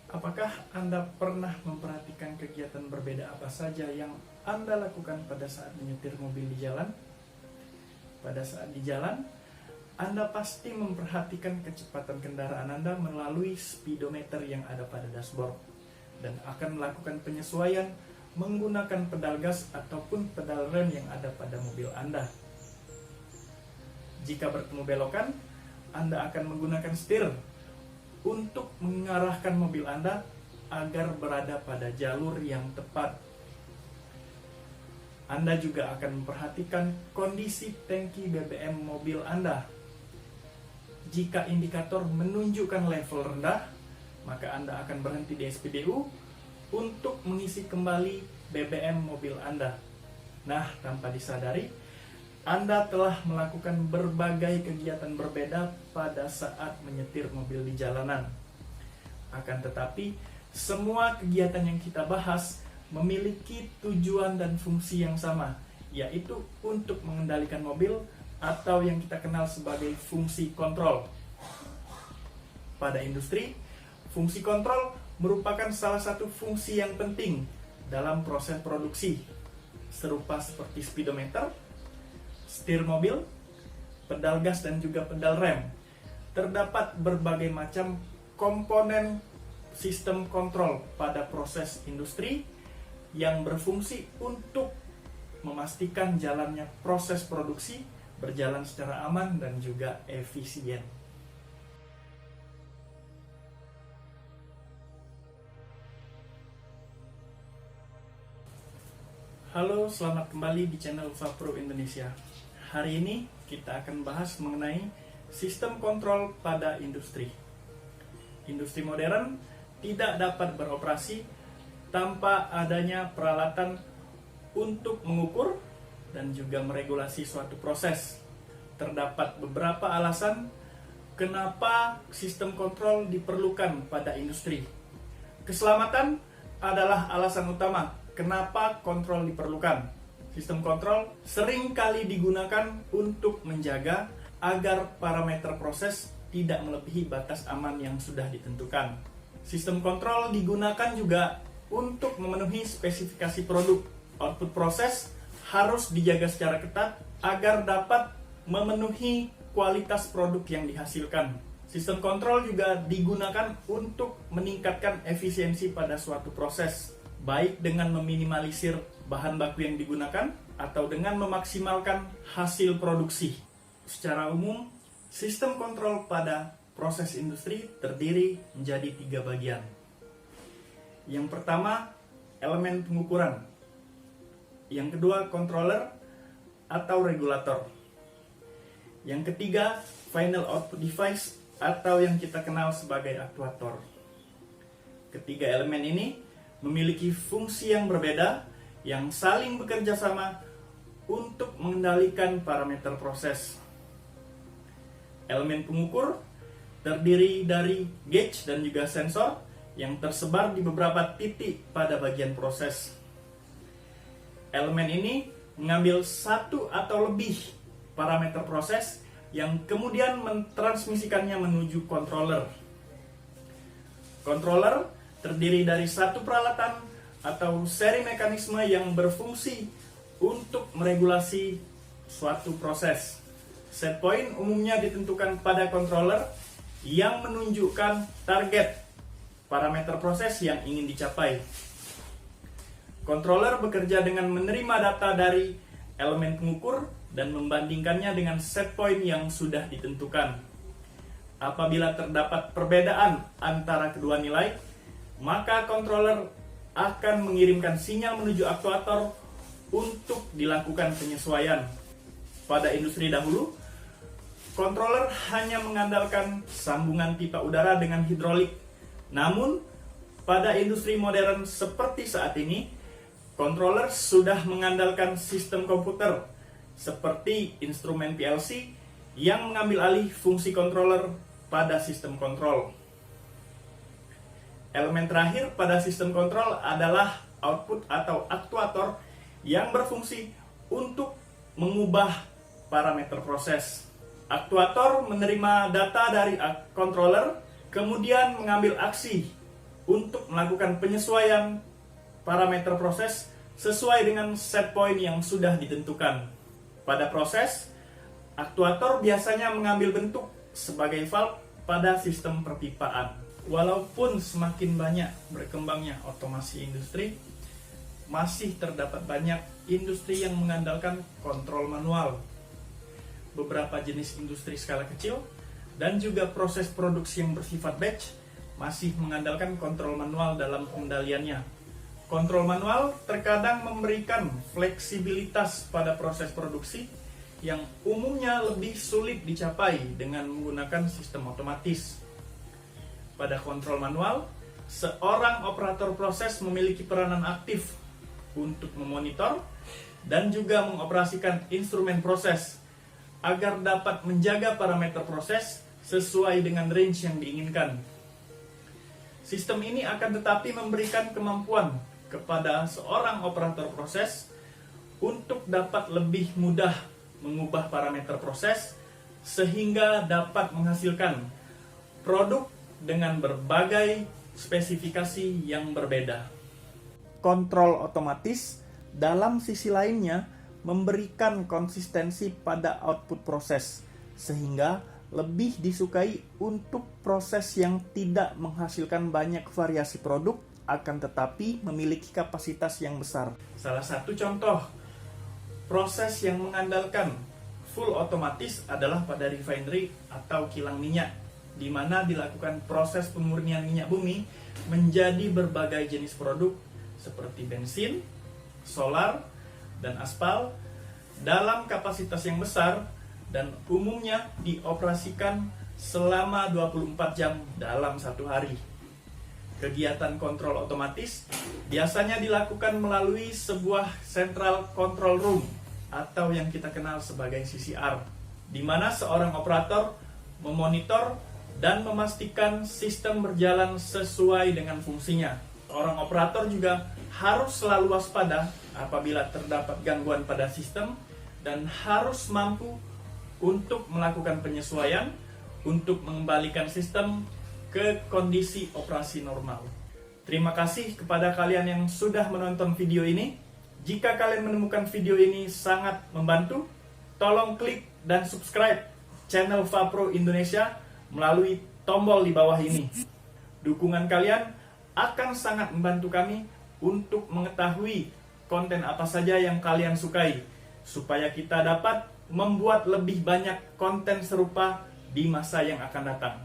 Apakah Anda pernah memperhatikan kegiatan berbeda apa saja yang Anda lakukan pada saat menyetir mobil di jalan? Pada saat di jalan, Anda pasti memperhatikan kecepatan kendaraan Anda melalui speedometer yang ada pada dashboard dan akan melakukan penyesuaian menggunakan pedal gas ataupun pedal rem yang ada pada mobil Anda. Jika bertemu belokan, Anda akan menggunakan setir untuk mengarahkan mobil Anda agar berada pada jalur yang tepat. Anda juga akan memperhatikan kondisi tangki BBM mobil Anda. Jika indikator menunjukkan level rendah, maka Anda akan berhenti di SPBU untuk mengisi kembali BBM mobil Anda. Nah, tanpa disadari, Anda telah melakukan berbagai kegiatan berbeda pada saat menyetir mobil di jalanan. Akan tetapi, semua kegiatan yang kita bahas memiliki tujuan dan fungsi yang sama, yaitu untuk mengendalikan mobil atau yang kita kenal sebagai fungsi kontrol. Pada industri, fungsi kontrol merupakan salah satu fungsi yang penting dalam proses produksi, serupa seperti speedometer, setir mobil, pedal gas dan juga pedal rem. Terdapat berbagai macam komponen sistem kontrol pada proses industri yang berfungsi untuk memastikan jalannya proses produksi berjalan secara aman dan juga efisien. Halo, selamat kembali di channel Vapro Indonesia. Hari ini kita akan bahas mengenai sistem kontrol pada industri. Industri modern tidak dapat beroperasi tanpa adanya peralatan untuk mengukur dan juga meregulasi suatu proses. Terdapat beberapa alasan kenapa sistem kontrol diperlukan pada industri. Keselamatan adalah alasan utama kenapa kontrol diperlukan. Sistem kontrol sering kali digunakan untuk menjaga agar parameter proses tidak melebihi batas aman yang sudah ditentukan. Sistem kontrol digunakan juga untuk memenuhi spesifikasi produk. Output proses harus dijaga secara ketat agar dapat memenuhi kualitas produk yang dihasilkan. Sistem kontrol juga digunakan untuk meningkatkan efisiensi pada suatu proses, baik dengan meminimalisir bahan baku yang digunakan atau dengan memaksimalkan hasil produksi. Secara umum, sistem kontrol pada proses industri terdiri menjadi 3 bagian. Yang pertama, elemen pengukuran. Yang kedua, controller atau regulator. Yang ketiga, final output device atau yang kita kenal sebagai aktuator. Ketiga elemen ini memiliki fungsi yang berbeda yang saling bekerja sama untuk mengendalikan parameter proses. Elemen pengukur terdiri dari gauge dan juga sensor yang tersebar di beberapa titik pada bagian proses. Elemen ini mengambil satu atau lebih parameter proses yang kemudian mentransmisikannya menuju controller. Controller terdiri dari satu peralatan atau seri mekanisme yang berfungsi untuk meregulasi suatu proses. Set point umumnya ditentukan pada controller yang menunjukkan target parameter proses yang ingin dicapai. Controller bekerja dengan menerima data dari elemen pengukur dan membandingkannya dengan set point yang sudah ditentukan. Apabila terdapat perbedaan antara kedua nilai, maka controller akan mengirimkan sinyal menuju aktuator untuk dilakukan penyesuaian. Pada industri dahulu, controller hanya mengandalkan sambungan pipa udara dengan hidrolik. Namun, pada industri modern seperti saat ini, controller sudah mengandalkan sistem komputer seperti instrumen PLC yang mengambil alih fungsi controller pada sistem kontrol. Elemen terakhir pada sistem kontrol adalah output atau aktuator yang berfungsi untuk mengubah parameter proses. Aktuator menerima data dari controller, kemudian mengambil aksi untuk melakukan penyesuaian parameter proses sesuai dengan set point yang sudah ditentukan. Pada proses, aktuator biasanya mengambil bentuk sebagai valve pada sistem perpipaan. Walaupun semakin banyak berkembangnya otomasi industri, masih terdapat banyak industri yang mengandalkan kontrol manual. Beberapa jenis industri skala kecil dan juga proses produksi yang bersifat batch masih mengandalkan kontrol manual dalam pengendaliannya. Kontrol manual terkadang memberikan fleksibilitas pada proses produksi yang umumnya lebih sulit dicapai dengan menggunakan sistem otomatis. Pada kontrol manual, seorang operator proses memiliki peranan aktif untuk memonitor dan juga mengoperasikan instrumen proses agar dapat menjaga parameter proses sesuai dengan range yang diinginkan. Sistem ini akan tetapi memberikan kemampuan kepada seorang operator proses untuk dapat lebih mudah mengubah parameter proses sehingga dapat menghasilkan produk dengan berbagai spesifikasi yang berbeda. Kontrol otomatis dalam sisi lainnya memberikan konsistensi pada output proses sehingga lebih disukai untuk proses yang tidak menghasilkan banyak variasi produk akan tetapi memiliki kapasitas yang besar. Salah satu contoh proses yang mengandalkan full otomatis adalah pada refinery atau kilang minyak, di mana dilakukan proses pemurnian minyak bumi menjadi berbagai jenis produk seperti bensin, solar, dan aspal dalam kapasitas yang besar dan umumnya dioperasikan selama 24 jam dalam satu hari. Kegiatan kontrol otomatis biasanya dilakukan melalui sebuah Central Control Room atau yang kita kenal sebagai CCR, di mana seorang operator memonitor dan memastikan sistem berjalan sesuai dengan fungsinya. Seorang operator juga harus selalu waspada apabila terdapat gangguan pada sistem dan harus mampu untuk melakukan penyesuaian untuk mengembalikan sistem ke kondisi operasi normal. Terima kasih kepada kalian yang sudah menonton video ini. Jika kalian menemukan video ini sangat membantu, tolong klik dan subscribe channel Fapro Indonesia melalui tombol di bawah ini. Dukungan kalian akan sangat membantu kami untuk mengetahui konten apa saja yang kalian sukai, supaya kita dapat membuat lebih banyak konten serupa di masa yang akan datang.